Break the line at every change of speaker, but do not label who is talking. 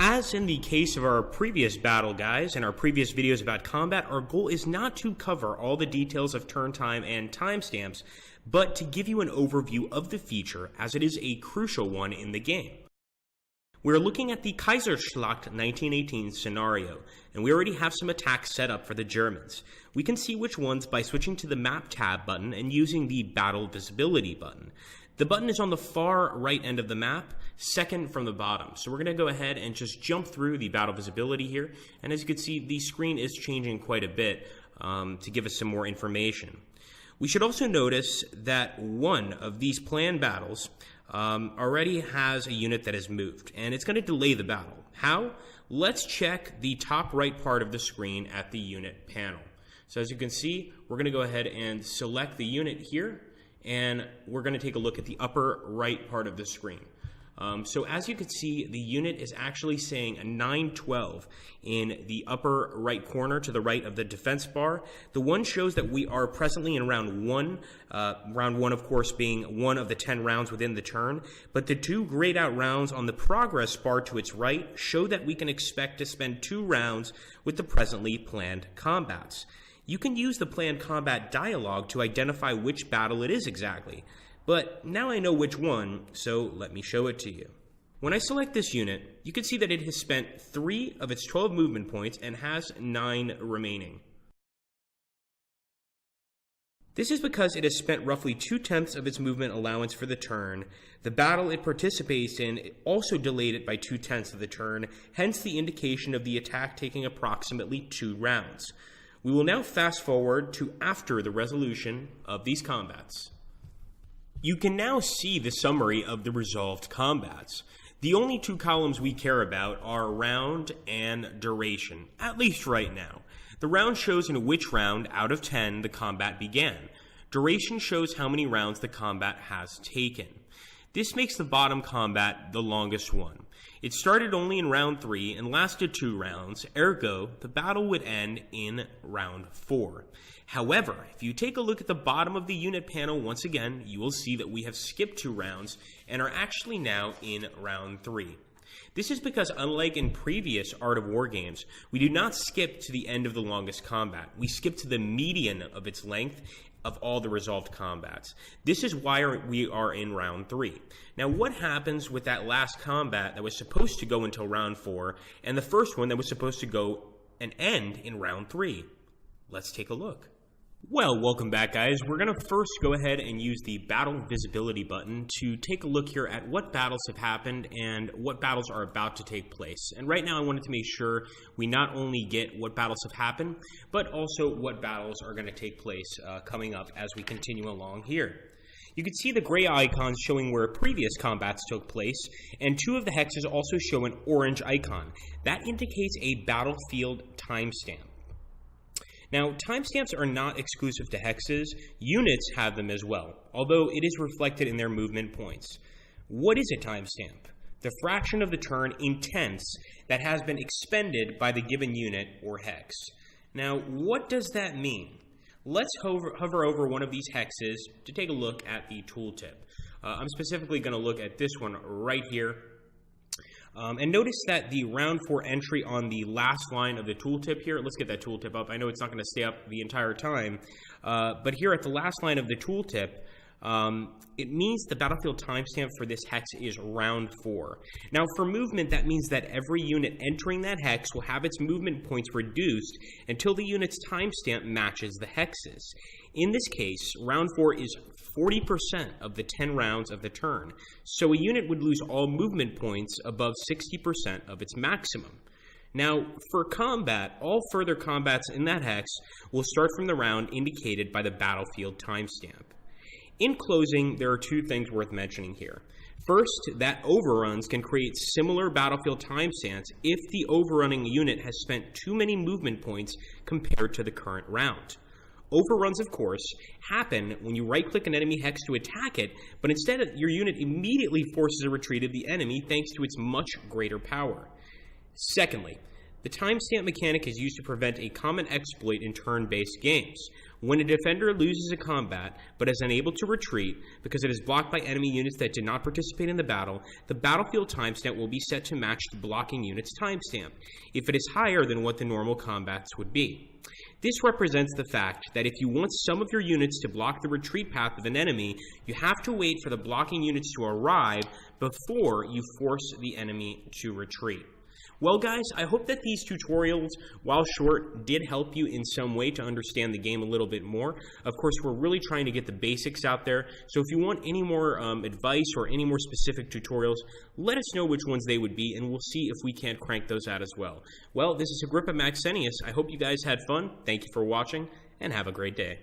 As in the case of our previous battle, guys, and our previous videos about combat, our goal is not to cover all the details of turn time and timestamps, but to give you an overview of the feature, as it is a crucial one in the game. We're looking at the Kaiserschlacht 1918 scenario, and we already have some attacks set up for the Germans. We can see which ones by switching to the Map tab button and using the Battle Visibility button. The button is on the far right end of the map, second from the bottom. So we're going to go ahead and just jump through the Battle Visibility here, and as you can see, the screen is changing quite a bit to give us some more information. We should also notice that one of these planned battles already has a unit that has moved, and it's going to delay the battle. How? Let's check the top right part of the screen at the unit panel. So as you can see, we're going to go ahead and select the unit here, and we're going to take a look at the upper right part of the screen. So as you can see, the unit is actually saying a 912 in the upper right corner to the right of the defense bar. The one shows that we are presently in round one of course being one of the 10 rounds within the turn, but the two grayed out rounds on the progress bar to its right show that we can expect to spend 2 rounds with the presently planned combats. You can use the planned combat dialog to identify which battle it is exactly. But now I know which one, so let me show it to you. When I select this unit, you can see that it has spent 3 of its 12 movement points and has 9 remaining. This is because it has spent roughly 2/10 of its movement allowance for the turn. The battle it participates in also delayed it by 2/10 of the turn, hence the indication of the attack taking approximately 2 rounds. We will now fast forward to after the resolution of these combats. You can now see the summary of the resolved combats. The only 2 columns we care about are round and duration, at least right now. The round shows in which round out of 10 the combat began. Duration shows how many rounds the combat has taken. This makes the bottom combat the longest one. It started only in round 3 and lasted 2 rounds, ergo, the battle would end in round 4. However, if you take a look at the bottom of the unit panel once again, you will see that we have skipped 2 rounds and are actually now in round 3. This is because, unlike in previous Art of War games, we do not skip to the end of the longest combat. We skip to the median of its length of all the resolved combats. This is why we are in round 3. Now, what happens with that last combat that was supposed to go until round 4, and the first one that was supposed to go and end in round 3? Let's take a look. Well, welcome back, guys. We're going to first go ahead and use the Battle Visibility button to take a look here at what battles have happened and what battles are about to take place. And right now I wanted to make sure we not only get what battles have happened, but also what battles are going to take place coming up as we continue along here. You can see the gray icons showing where previous combats took place, and 2 of the hexes also show an orange icon. That indicates a battlefield timestamp. Now, timestamps are not exclusive to hexes. Units have them as well, although it is reflected in their movement points. What is a timestamp? The fraction of the turn in tenths that has been expended by the given unit or hex. Now, what does that mean? Let's hover over one of these hexes to take a look at the tooltip. I'm specifically going to look at this one right here. And notice that the round 4 entry on the last line of the tooltip here, let's get that tooltip up. I know it's not going to stay up the entire time, but here at the last line of the tooltip, it means the battlefield timestamp for this hex is round 4. Now, for movement, that means that every unit entering that hex will have its movement points reduced until the unit's timestamp matches the hexes. In this case, round 4 is 40% of the 10 rounds of the turn, so a unit would lose all movement points above 60% of its maximum. Now, for combat, all further combats in that hex will start from the round indicated by the battlefield timestamp. In closing, there are 2 things worth mentioning here. First, that overruns can create similar battlefield timestamps if the overrunning unit has spent too many movement points compared to the current round. Overruns, of course, happen when you right-click an enemy hex to attack it, but instead your unit immediately forces a retreat of the enemy thanks to its much greater power. Secondly, The timestamp mechanic is used to prevent a common exploit in turn-based games. When a defender loses a combat but is unable to retreat because it is blocked by enemy units that did not participate in the battlefield timestamp will be set to match the blocking unit's timestamp, if it is higher than what the normal combats would be. This represents the fact that if you want some of your units to block the retreat path of an enemy, you have to wait for the blocking units to arrive before you force the enemy to retreat. Well guys, I hope that these tutorials, while short, did help you in some way to understand the game a little bit more. Of course, we're really trying to get the basics out there, so if you want any more advice or any more specific tutorials, let us know which ones they would be, and we'll see if we can't crank those out as well. Well, this is Agrippa Maxenius. I hope you guys had fun. Thank you for watching, and have a great day.